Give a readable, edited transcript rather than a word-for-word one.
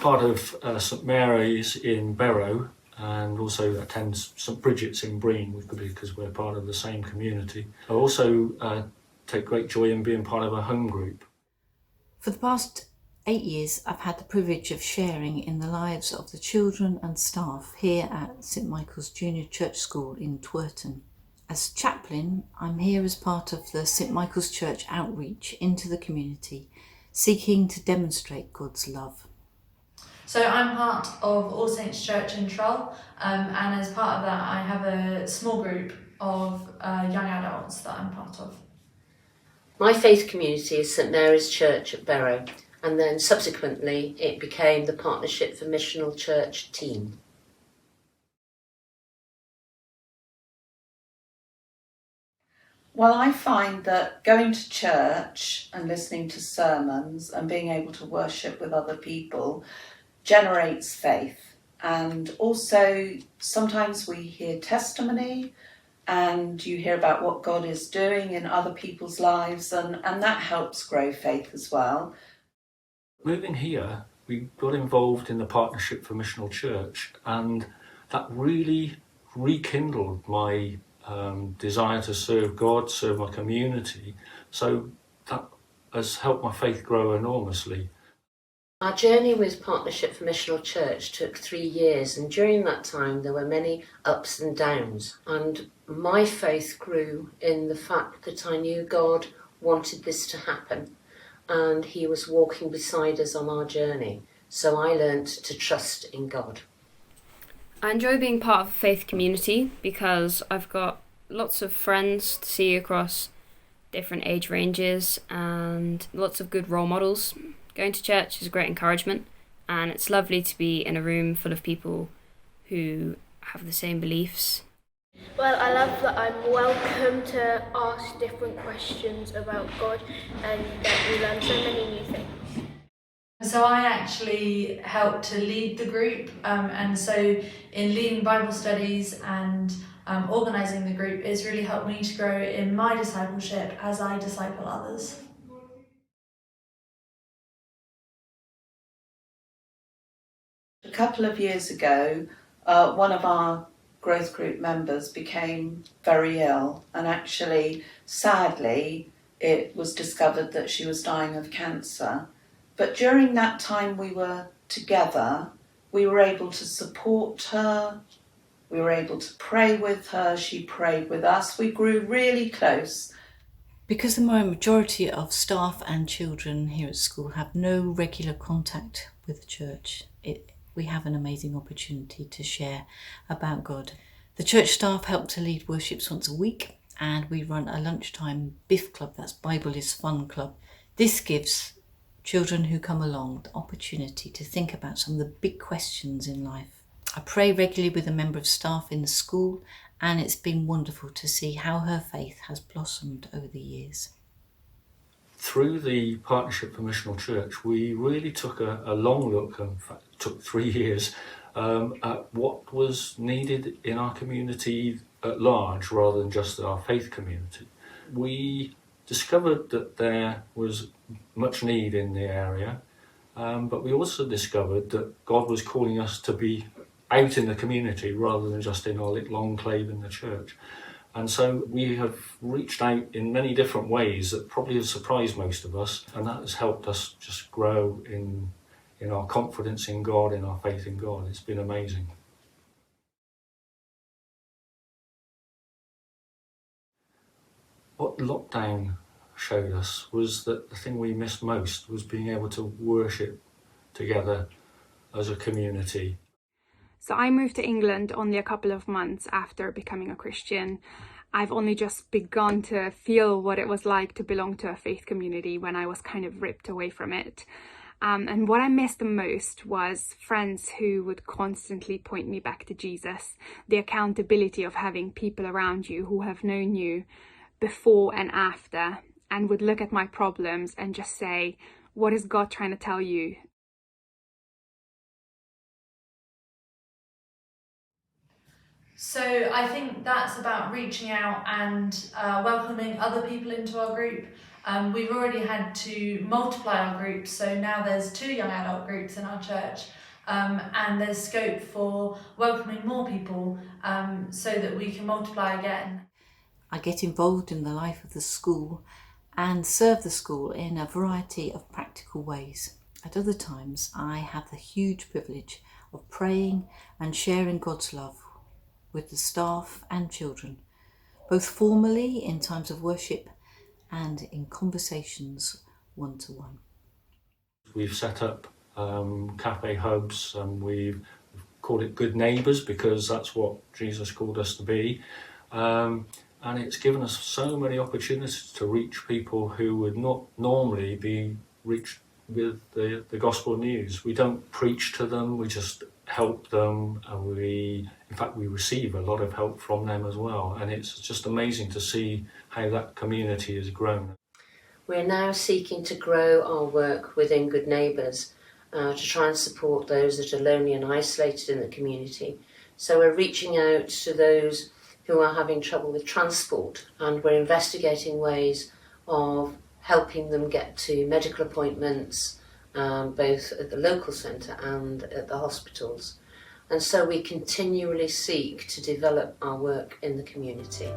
part of St Mary's in Barrow, and also attend St Bridget's in Breen because we're part of the same community. I also take great joy in being part of a home group. For the past 8 years, I've had the privilege of sharing in the lives of the children and staff here at St Michael's Junior Church School in Twerton. As chaplain, I'm here as part of the St Michael's Church outreach into the community, seeking to demonstrate God's love. So I'm part of All Saints Church in Troll, and as part of that I have a small group of young adults that I'm part of. My faith community is St Mary's Church at Barrow, and then subsequently it became the Partnership for Missional Church team. Well, I find that going to church and listening to sermons and being able to worship with other people generates faith. And also sometimes we hear testimony and you hear about what God is doing in other people's lives, and that helps grow faith as well. Moving here, we got involved in the Partnership for Missional Church, and that really rekindled my desire to serve God, serve my community. So that has helped my faith grow enormously. Our journey with Partnership for Missional Church took 3 years, and during that time there were many ups and downs, and my faith grew in the fact that I knew God wanted this to happen and he was walking beside us on our journey, so I learnt to trust in God. I enjoy being part of a faith community because I've got lots of friends to see across different age ranges and lots of good role models. Going to church is a great encouragement, and it's lovely to be in a room full of people who have the same beliefs. Well, I love that I'm welcome to ask different questions about God and that we learn so many new things. So I actually help to lead the group, and so in leading Bible studies and organising the group, it's really helped me to grow in my discipleship as I disciple others. A couple of years ago, one of our growth group members became very ill, and actually, sadly, it was discovered that she was dying of cancer. But during that time we were together, we were able to support her, we were able to pray with her, she prayed with us, we grew really close. Because the majority of staff and children here at school have no regular contact with the church, we have an amazing opportunity to share about God. The church staff help to lead worships once a week, and we run a lunchtime BIF club, that's Bible is Fun Club. This gives children who come along the opportunity to think about some of the big questions in life. I pray regularly with a member of staff in the school, and it's been wonderful to see how her faith has blossomed over the years. Through the Partnership for Missional Church, we really took a long look, in fact it took 3 years, at what was needed in our community at large rather than just our faith community. We discovered that there was much need in the area, but we also discovered that God was calling us to be out in the community rather than just in our little enclave in the church. And so we have reached out in many different ways that probably have surprised most of us, and that has helped us just grow in our confidence in God, in our faith in God. It's been amazing. What lockdown showed us was that the thing we missed most was being able to worship together as a community. So I moved to England only a couple of months after becoming a Christian. I've only just begun to feel what it was like to belong to a faith community when I was kind of ripped away from it. And what I missed the most was friends who would constantly point me back to Jesus, the accountability of having people around you who have known you before and after and would look at my problems and just say, what is God trying to tell you? So I think that's about reaching out and welcoming other people into our group. We've already had to multiply our groups, so now there's 2 young adult groups in our church, and there's scope for welcoming more people so that we can multiply again. I get involved in the life of the school and serve the school in a variety of practical ways. At other times, I have the huge privilege of praying and sharing God's love with the staff and children, both formally in times of worship and in conversations one-to-one. We've set up cafe hubs, and we've called it Good Neighbours because that's what Jesus called us to be. And it's given us so many opportunities to reach people who would not normally be reached with the gospel news. We don't preach to them, we just help them, and we receive a lot of help from them as well. And it's just amazing to see how that community has grown. We're now seeking to grow our work within Good Neighbours to try and support those that are lonely and isolated in the community. So we're reaching out to those who are having trouble with transport, and we're investigating ways of helping them get to medical appointments, both at the local centre and at the hospitals. And so we continually seek to develop our work in the community.